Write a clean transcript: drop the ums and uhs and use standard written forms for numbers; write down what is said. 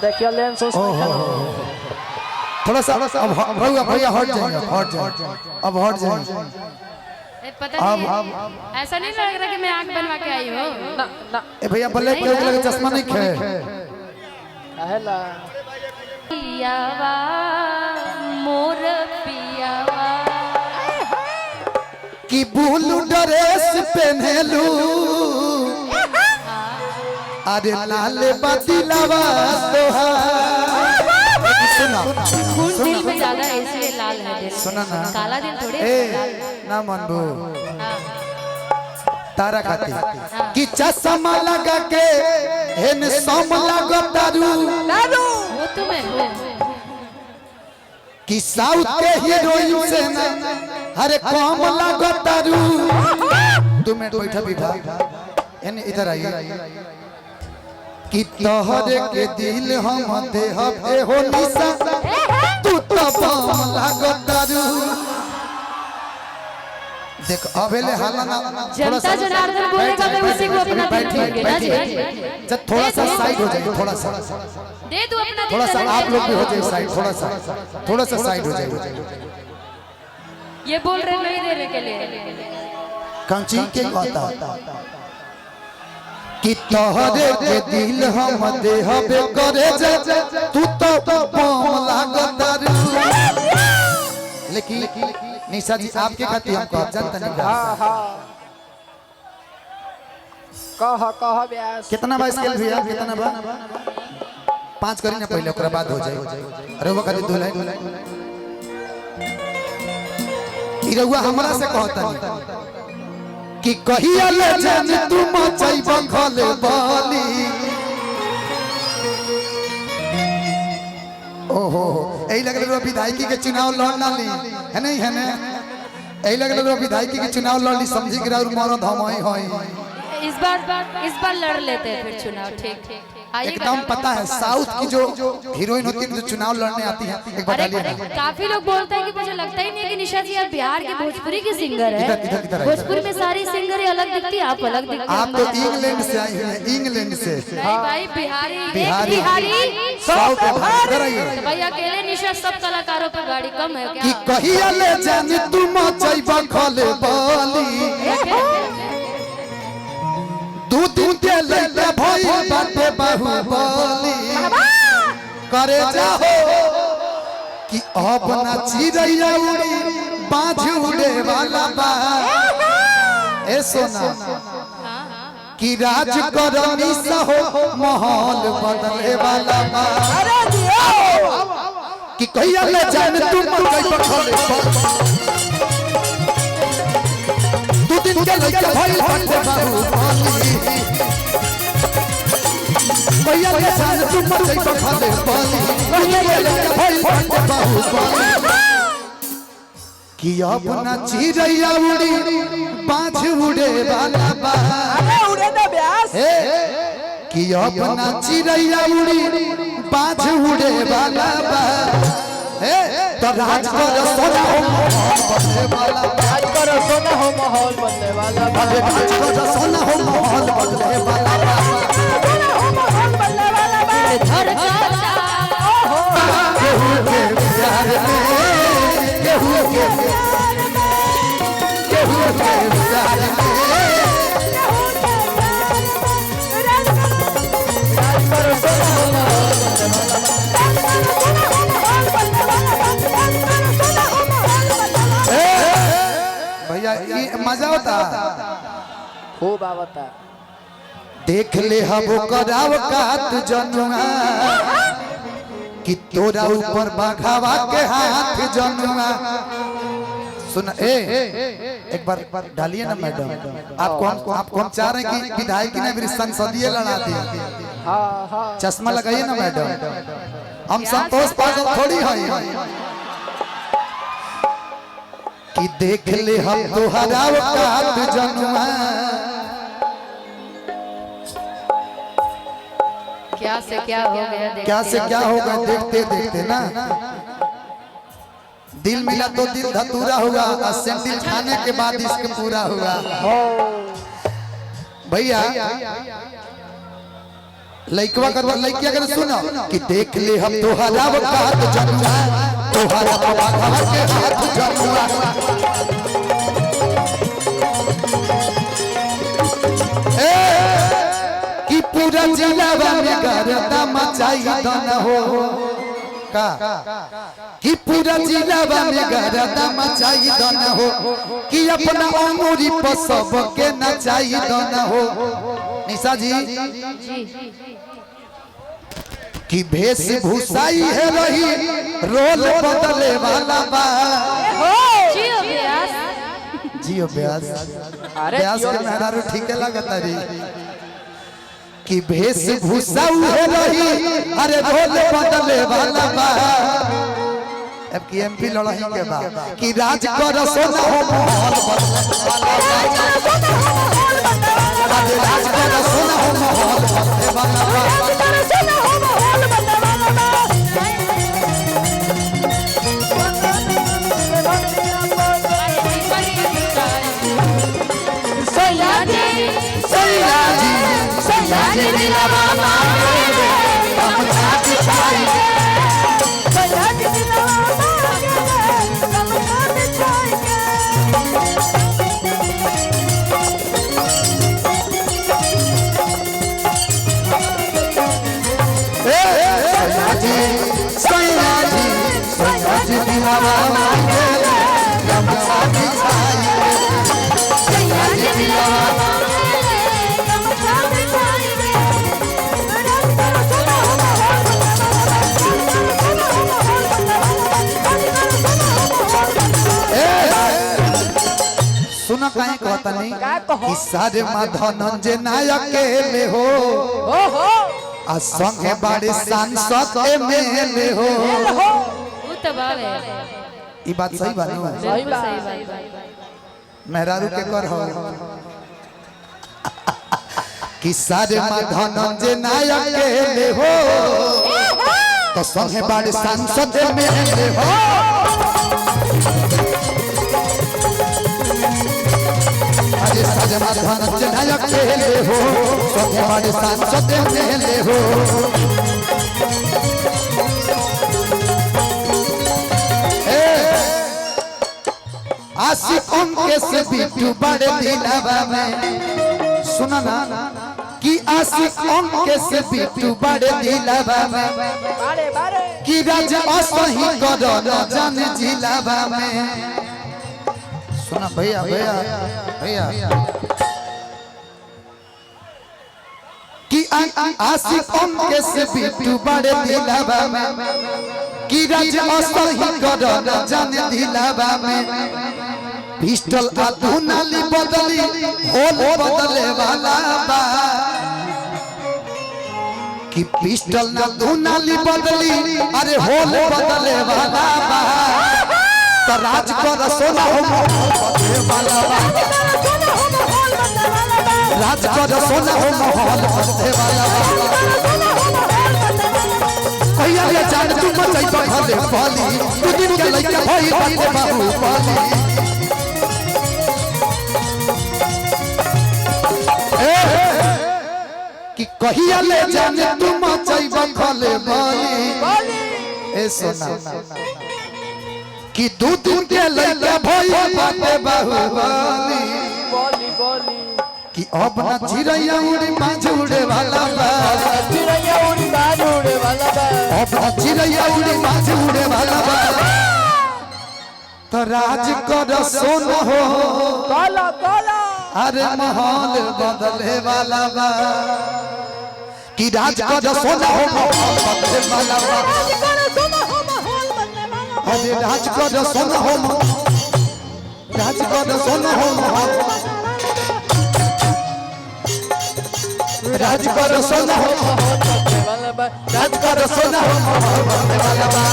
देखिए लेंस थोड़ा सा अब भैया हट जाएंगे अब हट जाएंगे। पता नहीं ऐसा नहीं लग रहा कि मैं आंख बनवा के आई हूँ। ए भैया ब्लैक कलर का चश्मा नहीं खे कहला पियावा मोर पियावा कि ब्लू ड्रेस पहनलू अरे लाल बतिलावा तोहार सुना खून दिल में ज्यादा है इसलिए लाल है दिल। सुना ना काला दिल थोड़ी ए ना मनबू हाँ। तारा खाती कि चश्मा लगा के हेन सम लगतारू वो तो मैं हूँ। कि साउथ के हीरोइन से ना अरे कम लगतारू 2 मिनट बैठा विभा एने इधर आइए कि तोहरे के दिल हम देह पे हो निशा तू तो बम लगतारू देख अबेले हालाना जनता जनार्दन बोलेगा मैं उसी को अपना दिल दूंगी ना जी। जब थोड़ा सा साइड हो जाइए थोड़ा सा दे दो अपना दिल। थोड़ा सा आप लोग भी हो जाइए साइड थोड़ा सा साइड हो जाइए। ये बोल रहे नहीं देने के लिए कंची के कहता कि तोहरे के दिल हम देह पे करे जा तू तो बम लागतारू लेकिन निशा जी आपके खातिर हम कह जानता नहीं कह ब्यास कितना बा स्केल भैया कितना बा 5 करी ना पहले ओकरा बाद हो जाए अरे वो खातिर दुल्हन ई रउआ हमरा से कहता नहीं कि कहिया ले जान तू मचई बखल बाली ओहो एही लगल विधायकी के चुनाव लड़ना ली है नहीं है ना एही लगल विधायकी के चुनाव लड़ली समझी के और मरद हम होई इस बार लड़ लेते हैं फिर चुनाव। ठीक एकदम पता है साउथ की जो हीरोइन होती है जो चुनाव लड़ने आती है एक बार डालिए ना। काफी लोग बोलते हैं कि मुझे लगता ही नहीं है कि निशा जी आप बिहार के भोजपुरी के सिंगर है। भोजपुरी में सारी सिंगर अलग दिखती है, आप अलग दिखती है। आप तो इंग्लैंड से आई हैं इंग्लैंड से नहीं भाई बिहारी बिहारी साउथ तो भाई अकेले निशा सब कलाकारों पर गाड़ी कम है कि क्या? कहिया ले जान तू मचई बखल बाली 2 दिन के लइका भई बाटे बाहुबली करे जाहो कि अब ना चिड़ैया उड़ी बाज उड़े वाला बा ए सोना कि राज करनी सहो माहौल बदले वाला बा कि कहिया ले जान तू मचई बखल 2 दिन के लइका भई बाटे बाहुबली भैया के साथ तू मचई बखल बाली भैया के भई बाटे बाहुबली कि अपना चिड़ैया उड़ी बाज उड़े वाला बा अरे उड़े ना ब्यास कि अपना चिड़ैया उड़ी बाज उड़े वाला बा तो राज कर सोना हो माहौल बदले वाला आज पर सोना हो माहौल बदले वाला राज कर सोना हो माहौल बदले वाला केहू के प्यार में केहू के प्यार में भैया ये मजा होता खूब आवता देख ले हबो कराव कात जनुआ कि तोरा ऊपर बाघावा के हाथ जनुआ सुन एक बार डालिए ना मैडम आपको हम चाह रहे हैं कि विधायक ने भी संसदीय लड़ा दिया चश्मा लगाइए ना मैडम हम संतोष पागल थोड़ी है कि देख ले हम तोहरा कात जनुआ क्या से क्या हो गया क्या से क्या होगा देखते देखते ना दिल मिला तो दिल धतूरा हुआ और सैंडल खाने के बाद इसके पूरा हुआ भैया लइकवा कर लइकिया कर सुनो कि देख ले हम तोहरा वकात जनुआ तोहरा बाघवा के हाथ जनुआ ए कि पूरा जिलावा में गर्दा मचाई दन हो का कि पूरा जिलावा में गर्दा मचाई दन हो कि अपना अंगूरी पर सबके नचाई दन हो। निशा जी कि भेष भूसाई है रही रोल बदले वाला बा जियो ब्यास जियो ब्यास ब्यास के मेहरारू ठीक लगता रे कि भेष भूसाऊ है रही अरे रोल बदले वाला बा। अब की एमपी लड़ाई के बा कि राज कर सोना हो माहौल बदले राज कर सोना हो माहौल बदले वाला बा। सुना काहे कहता नहीं कि सारे माधन जे नायक में हो आ संगे बड़े सांसद में हो ई बात सही बात है मेहरारू के कर हो कि सारे माधन जे नायक में हो तो संगे बड़े सांसद में हो। अरे सारे माधन जे नायक में हो संगे बड़े सांसद में हो। आशिक उनके से बिट्टू बड़े दिलावा में सुना ना कि आशिक उनके से बिट्टू बड़े दिलावा में कि राजा असही करो न जान जिलावा में। सुना भैया भैया भैया कि आशिक उनके से बिट्टू बड़े दिलावा में कि राजा असही करो न जान दिलावा में। पिस्टल अधुनाली बदली होल बदले वाला बा कि पिस्टल न धुनाली बदली अरे होल बदले वाला बा। तो राज कर सोना हो बदले वाला बा राज कर सोना हो माहौल बदले वाला बा। कहिया ले जान तू मचई तो भले पाली तू दिन के लइका भई बाते बाबू पाली कि कहिया ले जाने तू मचई बखले बाली ए सोना कि दू दिन के लइका भई बाते बाबू पाली कि अब ना चिड़ैया उड़ी बाज उड़े वाला बा चिड़ैया उड़ी बाज उड़े वाला बा अब ना चिड़ैया उड़ी बाज उड़े वाला बा। तो राज कर सोना हो काला काला अरे माहौल बदले वाला बा कि राज कर सोना हो माहौल बदले वाला बा। अरे राज कर सोना हो राज कर सोना हो माहौल राज कर सोना हो राज कर सोना हो माहौल बदले वाला बा।